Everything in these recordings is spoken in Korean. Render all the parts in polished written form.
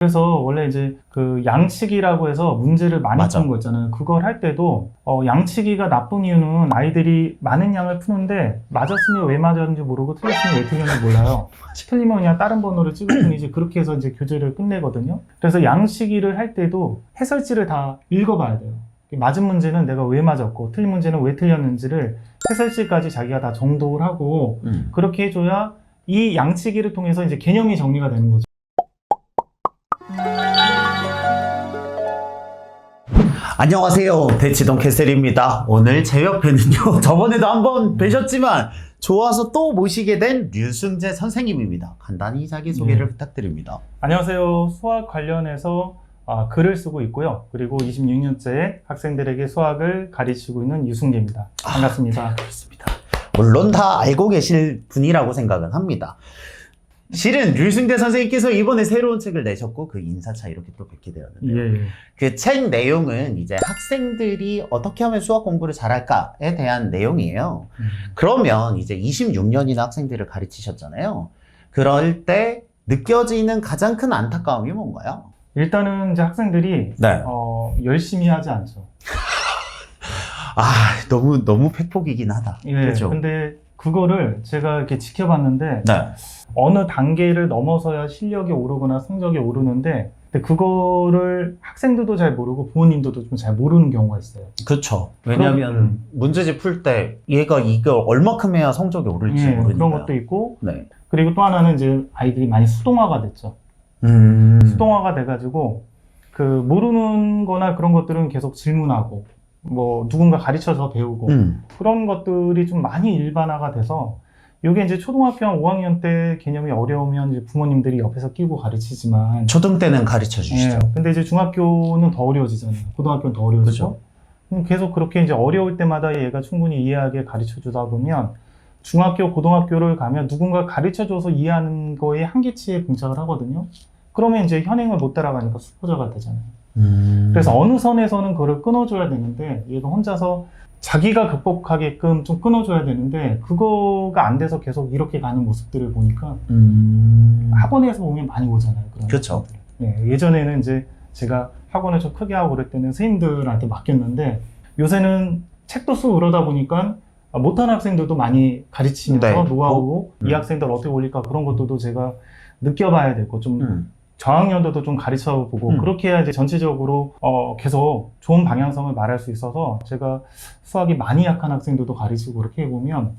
그래서 원래 이제 그 양치기라고 해서 문제를 많이 맞아. 푸는 거 있잖아요. 그걸 할 때도 양치기가 나쁜 이유는 아이들이 많은 양을 푸는데 맞았으면 왜 맞았는지 모르고 틀렸으면 왜 틀렸는지 몰라요. 틀리면 그냥 다른 번호를 찍을 뿐이지 그렇게 해서 이제 교재를 끝내거든요. 그래서 양치기를 할 때도 해설지를 다 읽어봐야 돼요. 맞은 문제는 내가 왜 맞았고 틀린 문제는 왜 틀렸는지를 해설지까지 자기가 다 정독을 하고 그렇게 해줘야 이 양치기를 통해서 이제 개념이 정리가 되는 거죠. 안녕하세요, 대치동 캐슬입니다. 오늘 제 옆에는요, 저번에도 한번 뵈셨지만 좋아서 또 모시게 된 류승재 선생님입니다. 간단히 자기소개를 부탁드립니다. 안녕하세요. 수학 관련해서 글을 쓰고 있고요. 그리고 26년째 학생들에게 수학을 가르치고 있는 유승재입니다. 반갑습니다. 그렇습니다. 물론 다 알고 계실 분이라고 생각은 합니다. 실은 류승재 선생님께서 이번에 새로운 책을 내셨고 그 인사차 이렇게 또 뵙게 되었는데요. 예. 그 책 내용은 이제 학생들이 어떻게 하면 수학 공부를 잘할까에 대한 내용이에요. 그러면 이제 26년이나 학생들을 가르치셨잖아요. 그럴 때 느껴지는 가장 큰 안타까움이 뭔가요? 일단은 이제 학생들이 네. 열심히 하지 않죠. 너무 팩폭이긴 하다. 예. 그렇죠? 근데 그거를 제가 이렇게 지켜봤는데 네. 어느 단계를 넘어서야 실력이 오르거나 성적이 오르는데 근데 그거를 학생들도 잘 모르고 부모님들도 좀 잘 모르는 경우가 있어요. 그렇죠. 왜냐하면 문제집 풀 때 얘가 이거 얼마큼 해야 성적이 오를지 예, 모르니까. 그런 것도 있고 네. 그리고 또 하나는 이제 아이들이 많이 수동화가 됐죠. 수동화가 돼가지고 그 모르는 거나 그런 것들은 계속 질문하고 뭐 누군가 가르쳐서 배우고 그런 것들이 좀 많이 일반화가 돼서 이게 이제 초등학교 한 5학년 때 개념이 어려우면 이제 부모님들이 옆에서 끼고 가르치지만 초등 때는 가르쳐 주시죠. 예, 근데 이제 중학교는 더 어려워지잖아요. 고등학교는 더 어려워지고 계속 그렇게 이제 어려울 때마다 얘가 충분히 이해하게 가르쳐 주다 보면 중학교, 고등학교를 가면 누군가 가르쳐 줘서 이해하는 거에 한계치에 봉착을 하거든요. 그러면 이제 현행을 못 따라가니까 수포자가 되잖아요. 그래서 어느 선에서는 그걸 끊어줘야 되는데 얘가 혼자서 자기가 극복하게끔 좀 끊어줘야 되는데 그거가 안 돼서 계속 이렇게 가는 모습들을 보니까 학원에서 보면 많이 오잖아요. 그렇죠. 네, 예전에는 이제 제가 학원을 좀 크게 하고 그럴 때는 선생님들한테 맡겼는데 요새는 책도 쓰고 그러다 보니까 못하는 학생들도 많이 가르치면서 노하우, 이 학생들 어떻게 올릴까 그런 것들도 제가 느껴봐야 되고 좀 저학년들도 좀 가르쳐보고 그렇게 해야 이제 전체적으로 계속 좋은 방향성을 말할 수 있어서 제가 수학이 많이 약한 학생들도 가르치고 그렇게 해보면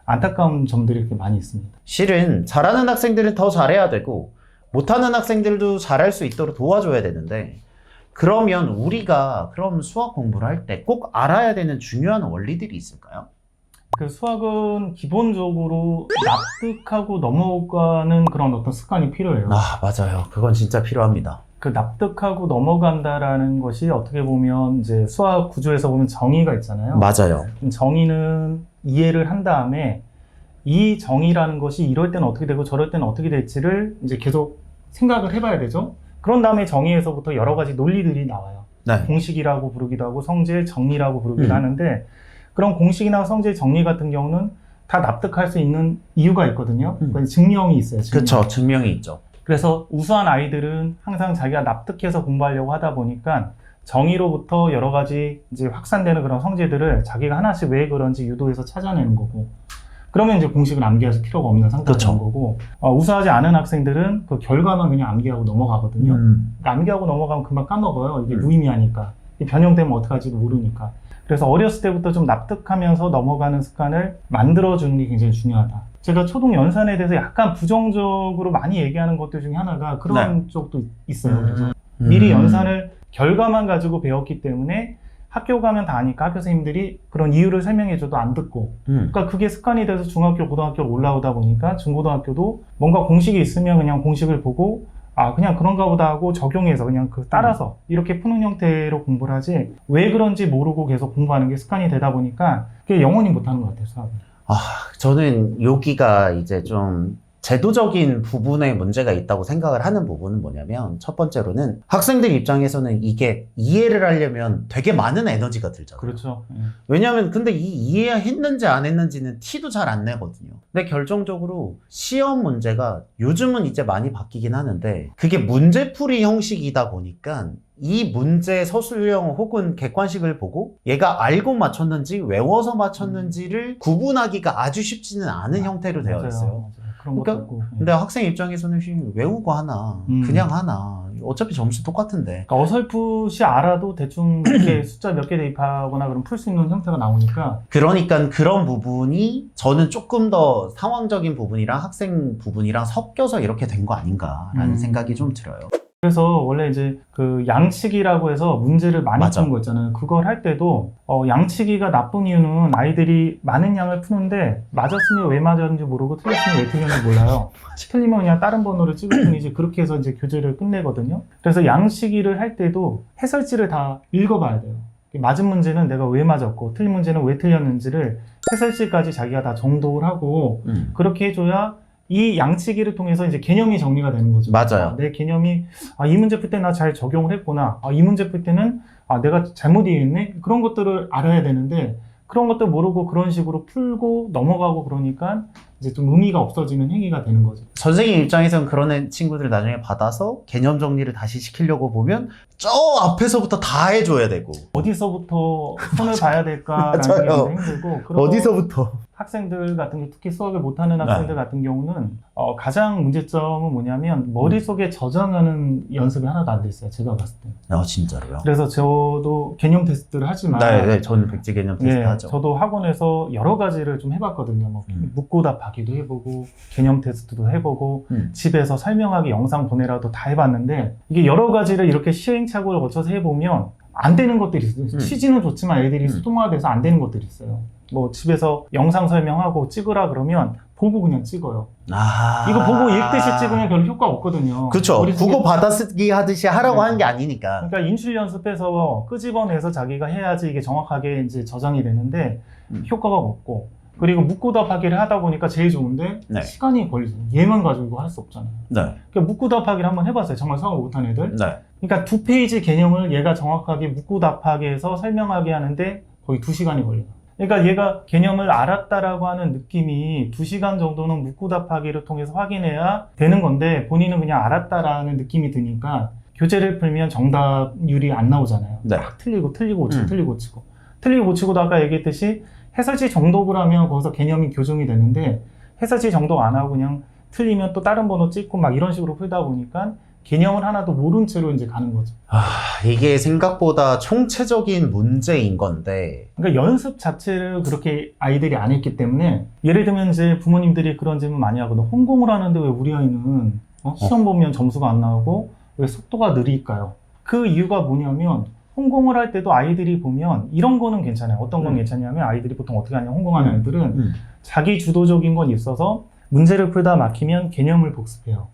안타까운 점들이 이렇게 많이 있습니다. 실은 잘하는 학생들은 더 잘해야 되고 못하는 학생들도 잘할 수 있도록 도와줘야 되는데 그러면 우리가 그럼 수학 공부를 할 때 꼭 알아야 되는 중요한 원리들이 있을까요? 그 수학은 기본적으로 납득하고 넘어가는 그런 어떤 습관이 필요해요. 맞아요. 그건 진짜 필요합니다. 그 납득하고 넘어간다라는 것이 어떻게 보면 이제 수학 구조에서 보면 정의가 있잖아요. 맞아요. 정의는 이해를 한 다음에 이 정의라는 것이 이럴 때는 어떻게 되고 저럴 때는 어떻게 될지를 이제 계속 생각을 해봐야 되죠. 그런 다음에 정의에서부터 여러 가지 논리들이 나와요. 네. 공식이라고 부르기도 하고 성질 정리라고 부르기도 하는데 그런 공식이나 성질 정리 같은 경우는 다 납득할 수 있는 이유가 있거든요. 그러니까 증명이 있어요. 그렇죠. 증명이 있죠. 그래서 우수한 아이들은 항상 자기가 납득해서 공부하려고 하다 보니까 정의로부터 여러 가지 이제 확산되는 그런 성질들을 자기가 하나씩 왜 그런지 유도해서 찾아내는 거고 그러면 이제 공식을 암기할 필요가 없는 상태가 되는 거고 우수하지 않은 학생들은 그 결과만 그냥 암기하고 넘어가거든요. 그러니까 암기하고 넘어가면 금방 까먹어요. 이게 무의미하니까. 변형되면 어떡할지도 모르니까. 그래서 어렸을 때부터 좀 납득하면서 넘어가는 습관을 만들어주는 게 굉장히 중요하다. 제가 초등 연산에 대해서 약간 부정적으로 많이 얘기하는 것들 중에 하나가 그런 쪽도 있어요. 그래서 미리 연산을 결과만 가지고 배웠기 때문에 학교 가면 다 아니까 학교 선생님들이 그런 이유를 설명해줘도 안 듣고 그러니까 그게 습관이 돼서 중학교, 고등학교로 올라오다 보니까 중고등학교도 뭔가 공식이 있으면 그냥 공식을 보고 그냥 그런가 보다 하고 적용해서 그냥 따라서 이렇게 푸는 형태로 공부를 하지 왜 그런지 모르고 계속 공부하는 게 습관이 되다 보니까 그게 영원히 못하는 것 같아요, 수학은. 저는 여기가 이제 좀 제도적인 부분에 문제가 있다고 생각을 하는 부분은 뭐냐면 첫 번째로는 학생들 입장에서는 이게 이해를 하려면 되게 많은 에너지가 들잖아요. 그렇죠. 왜냐하면 근데 이 이해했는지 안 했는지는 티도 잘 안 내거든요. 근데 결정적으로 시험 문제가 요즘은 이제 많이 바뀌긴 하는데 그게 문제풀이 형식이다 보니까 이 문제 서술형 혹은 객관식을 보고 얘가 알고 맞췄는지 외워서 맞췄는지를 구분하기가 아주 쉽지는 않은 형태로 되어 있어요. 맞아요. 그런 것도 그러니까 있고. 근데 학생 입장에서는 외우고 하나 그냥 하나 어차피 점수 똑같은데 그러니까 어설프시 알아도 대충 이렇게 숫자 몇 개 대입하거나 그럼 풀 수 있는 형태가 나오니까 그러니까 그런 부분이 저는 조금 더 상황적인 부분이랑 학생 부분이랑 섞여서 이렇게 된 거 아닌가라는 생각이 좀 들어요. 그래서 원래 이제 그 양치기라고 해서 문제를 많이 맞아. 푸는 거 있잖아요. 그걸 할 때도 양치기가 나쁜 이유는 아이들이 많은 양을 푸는데 맞았으면 왜 맞았는지 모르고 틀렸으면 왜 틀렸는지 몰라요. 틀리면 그냥 다른 번호를 찍을 뿐이지 그렇게 해서 이제 교재를 끝내거든요. 그래서 양치기를 할 때도 해설지를 다 읽어봐야 돼요. 맞은 문제는 내가 왜 맞았고 틀린 문제는 왜 틀렸는지를 해설지까지 자기가 다 정독을 하고 그렇게 해줘야 이 양치기를 통해서 이제 개념이 정리가 되는 거죠. 맞아요. 내 개념이 이 문제 풀 때 나 잘 적용을 했구나. 이 문제 풀 때는 내가 잘못 이해했네. 그런 것들을 알아야 되는데 그런 것도 모르고 그런 식으로 풀고 넘어가고 그러니까 이제 좀 의미가 없어지는 행위가 되는 거죠. 선생님 입장에서는 그런 친구들 나중에 받아서 개념 정리를 다시 시키려고 보면 저 앞에서부터 다 해줘야 되고 어디서부터 손을 봐야 될까라는 게 맞아요. 힘들고 그리고 어디서부터 학생들 같은 경우 특히 수학을 못하는 학생들 같은 경우는 가장 문제점은 뭐냐면 머릿속에 저장하는 연습이 하나도 안 돼 있어요. 제가 봤을 때. 진짜로요? 그래서 저도 개념 테스트를 하지만 네, 저는 백지 개념 테스트 하죠. 저도 학원에서 여러 가지를 좀 해봤거든요. 뭐 묻고 답하기도 해보고 개념 테스트도 해보고 집에서 설명하기 영상 보내라도 다 해봤는데 이게 여러 가지를 이렇게 시행착오를 거쳐서 해보면 안 되는 것들이 있어요. 취지는 좋지만 애들이 수동화돼서 안 되는 것들이 있어요. 뭐 집에서 영상 설명하고 찍으라 그러면 보고 그냥 찍어요. 이거 보고 읽듯이 찍으면 별로 효과 없거든요. 그렇죠. 국어 받아쓰기 하듯이 하라고 하는 게 아니니까. 그러니까 인출 연습해서 끄집어내서 자기가 해야지 이게 정확하게 이제 저장이 되는데 효과가 없고 그리고 묻고 답하기를 하다 보니까 제일 좋은데 시간이 걸리죠. 얘만 가지고 이거 할 수 없잖아요. 그러니까 묻고 답하기를 한번 해봤어요. 정말 수학을 못한 애들. 그러니까 2페이지 개념을 얘가 정확하게 묻고 답하게 해서 설명하게 하는데 거의 2시간이 걸려요. 그러니까 얘가 개념을 알았다라고 하는 느낌이 2시간 정도는 묻고 답하기를 통해서 확인해야 되는 건데 본인은 그냥 알았다라는 느낌이 드니까 교재를 풀면 정답률이 안 나오잖아요. 막 틀리고 고치고 틀리고 고치고도 아까 얘기했듯이 해설지 정독을 하면 거기서 개념이 교정이 되는데 해설지 정독 안 하고 그냥 틀리면 또 다른 번호 찍고 막 이런 식으로 풀다 보니까 개념을 하나도 모른 채로 이제 가는 거죠. 이게 생각보다 총체적인 문제인 건데. 그러니까 연습 자체를 그렇게 아이들이 안 했기 때문에 예를 들면 이제 부모님들이 그런 질문 많이 하거든. 혼공을 하는데 왜 우리 아이는 시험 보면 점수가 안 나오고 왜 속도가 느릴까요? 그 이유가 뭐냐면 혼공을 할 때도 아이들이 보면 이런 거는 괜찮아요. 어떤 건 괜찮냐면 아이들이 보통 어떻게 하냐면 혼공하는 애들은 자기 주도적인 건 있어서 문제를 풀다 막히면 개념을 복습해요.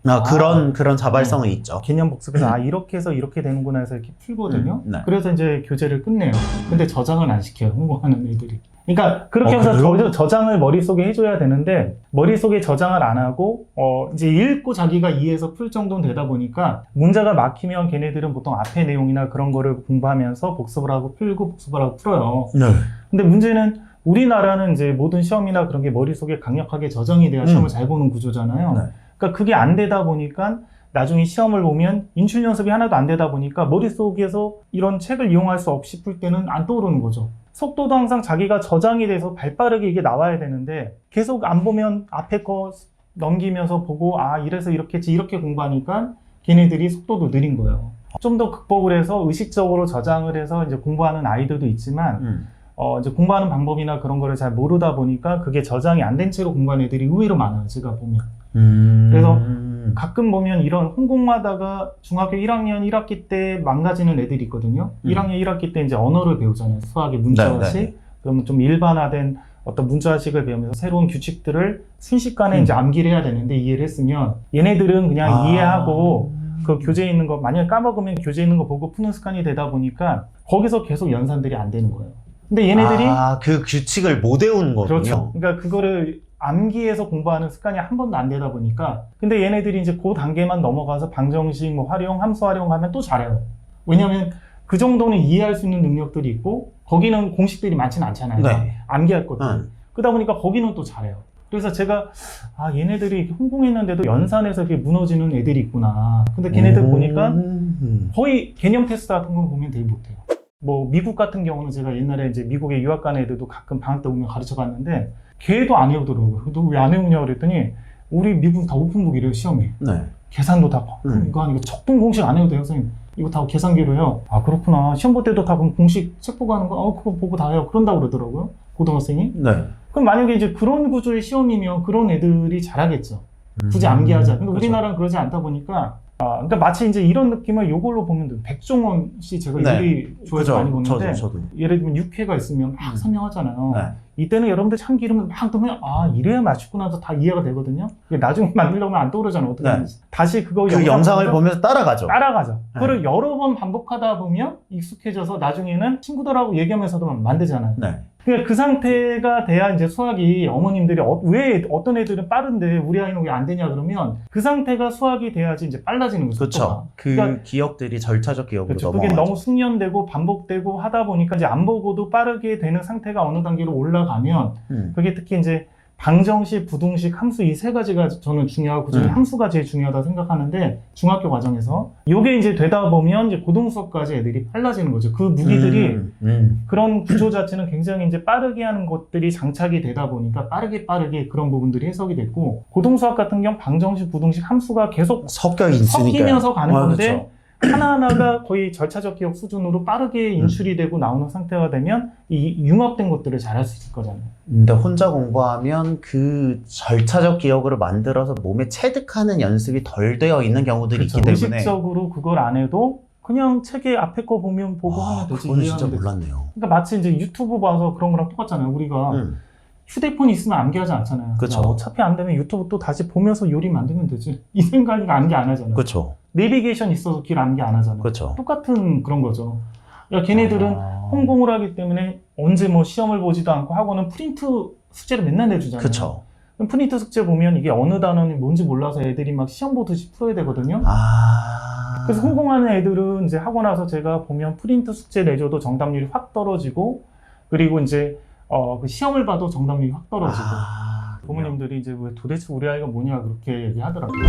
그런 자발성은 있죠. 개념 복습해서 이렇게 해서 이렇게 되는구나 해서 이렇게 풀거든요. 그래서 이제 교재를 끝내요. 근데 저장을 안 시켜요. 홍보하는 애들이. 그러니까 그렇게 해서 저장을 머릿속에 해줘야 되는데 머릿속에 저장을 안 하고 이제 읽고 자기가 이해해서 풀 정도는 되다 보니까 문제가 막히면 걔네들은 보통 앞에 내용이나 그런 거를 공부하면서 복습을 하고 풀고 복습을 하고 풀어요. 근데 문제는 우리나라는 이제 모든 시험이나 그런 게 머릿속에 강력하게 저장이 돼야 시험을 잘 보는 구조잖아요. 그러니까 그게 안 되다 보니까 나중에 시험을 보면 인출 연습이 하나도 안 되다 보니까 머릿속에서 이런 책을 이용할 수 없이 풀 때는 안 떠오르는 거죠. 속도도 항상 자기가 저장이 돼서 발빠르게 이게 나와야 되는데 계속 안 보면 앞에 거 넘기면서 보고 이래서 이렇게 했지 이렇게 공부하니까 걔네들이 속도도 느린 거예요. 좀 더 극복을 해서 의식적으로 저장을 해서 이제 공부하는 아이들도 있지만 이제 공부하는 방법이나 그런 거를 잘 모르다 보니까 그게 저장이 안 된 채로 공부하는 애들이 의외로 많아요. 제가 보면. 그래서 가끔 보면 이런 혼공하다가 중학교 1학년 1학기 때 망가지는 애들이 있거든요. 1학년 1학기 때 이제 언어를 배우잖아요. 수학의 문자식. 그러면 좀 일반화된 어떤 문자식을 배우면서 새로운 규칙들을 순식간에 이제 암기를 해야 되는데 이해를 했으면 얘네들은 그냥 이해하고 그 교재에 있는 거 만약에 까먹으면 교재에 있는 거 보고 푸는 습관이 되다 보니까 거기서 계속 연산들이 안 되는 거예요. 근데 얘네들이 그 규칙을 못 외우는 거군요. 그렇죠. 그러니까 그거를 암기해서 공부하는 습관이 한 번도 안 되다 보니까 근데 얘네들이 이제 그 단계만 넘어가서 방정식 뭐 활용, 함수 활용하면 또 잘해요. 왜냐하면 그 정도는 이해할 수 있는 능력들이 있고 거기는 공식들이 많지는 않잖아요. 네. 암기할 것들. 그러다 보니까 거기는 또 잘해요. 그래서 제가 얘네들이 홍콩했는데도 연산에서 이렇게 무너지는 애들이 있구나. 근데 걔네들 보니까 거의 개념 테스트 같은 거 보면 되게 못해요. 뭐 미국 같은 경우는 제가 옛날에 이제 미국에 유학 간 애들도 가끔 방학 때 오면 가르쳐 봤는데 걔도 안 해오더라고요. 너 왜 안 해오냐고 그랬더니 우리 미국 다 오픈북이래요, 시험이. 네. 계산도 다 이거 하니까 적분 공식 안 해도 돼요, 선생님. 이거 다 계산기로 해요. 아, 그렇구나. 시험 볼 때도 다 그럼 공식 책 보고 하는 거? 그거 보고 다 해요. 그런다고 그러더라고요, 고등학생이. 네. 그럼 만약에 이제 그런 구조의 시험이면 그런 애들이 잘하겠죠. 굳이 암기하자. 근데 그렇죠. 우리나라는 그러지 않다 보니까 그러니까 마치 이제 이런 느낌을 요걸로 보면 돼요. 백종원 씨 제가 네. 요리 좋아해서 많이 보는데 저도. 예를 들면 육회가 있으면 막 설명하잖아요. 네. 이때는 여러분들 참기름을 막 넣으면 이래야 맛있구나 해서 다 이해가 되거든요. 나중에 만들려면 안 떠오르잖아요. 어떻게 네. 다시 그거 그 영상을 보면서 따라가죠. 따라가죠. 네. 그걸 여러 번 반복하다 보면 익숙해져서 나중에는 친구들하고 얘기하면서도 만들잖아요. 네. 그러니까 그 상태가 돼야 이제 수학이 어머님들이 왜 어떤 애들은 빠른데 우리 아이는 왜 안 되냐 그러면 그 상태가 수학이 돼야지 이제 빨라지는 거죠. 그렇죠. 그 그러니까 기억들이 절차적 기억으로 그렇죠. 그게 넘어가죠. 너무 숙련되고 반복되고 하다 보니까 이제 안 보고도 빠르게 되는 상태가 어느 단계로 올라가면 그게 특히 이제 방정식, 부등식, 함수 이 세 가지가 저는 중요하고 그중에 함수가 제일 중요하다고 생각하는데 중학교 과정에서 이게 이제 되다 보면 이제 고등수업까지 애들이 빨라지는 거죠. 그 무기들이 그런 구조 자체는 굉장히 이제 빠르게 하는 것들이 장착이 되다 보니까 빠르게 그런 부분들이 해석이 됐고 고등수학 같은 경우 방정식, 부등식, 함수가 계속 섞이면서 가는 건데 그렇죠. 하나하나가 거의 절차적 기억 수준으로 빠르게 인출이 되고 나오는 상태가 되면 이 융합된 것들을 잘할 수 있을 거잖아요. 근데 혼자 공부하면 그 절차적 기억으로 만들어서 몸에 체득하는 연습이 덜 되어 있는 경우들이 그렇죠. 있기 때문에 의식적으로 그걸 안 해도 그냥 책에 앞에 거 보면 보고 하면 되지. 그건 진짜 이해하면 되지. 몰랐네요. 그러니까 마치 이제 유튜브 봐서 그런 거랑 똑같잖아요. 우리가 휴대폰이 있으면 암기하지 않잖아요. 그쵸. 어차피 안 되면 유튜브 또 다시 보면서 요리 만들면 되지. 이 생각이 암기 안 하잖아요. 그렇죠. 내비게이션 있어서 길 암기 안 하잖아요. 그렇죠. 똑같은 그런 거죠. 야, 걔네들은 홍콩을 하기 때문에 언제 뭐 시험을 보지도 않고 학원은 프린트 숙제를 맨날 내주잖아요. 그렇죠. 그럼 프린트 숙제 보면 이게 어느 단어는 뭔지 몰라서 애들이 막 시험 보듯이 풀어야 되거든요. 그래서 홍콩하는 애들은 이제 하고 나서 제가 보면 프린트 숙제 내줘도 정답률이 확 떨어지고 그리고 이제 그 시험을 봐도 정답률이 확 떨어지고 부모님들이 이제 왜 도대체 우리 아이가 뭐냐 그렇게 얘기하더라고요.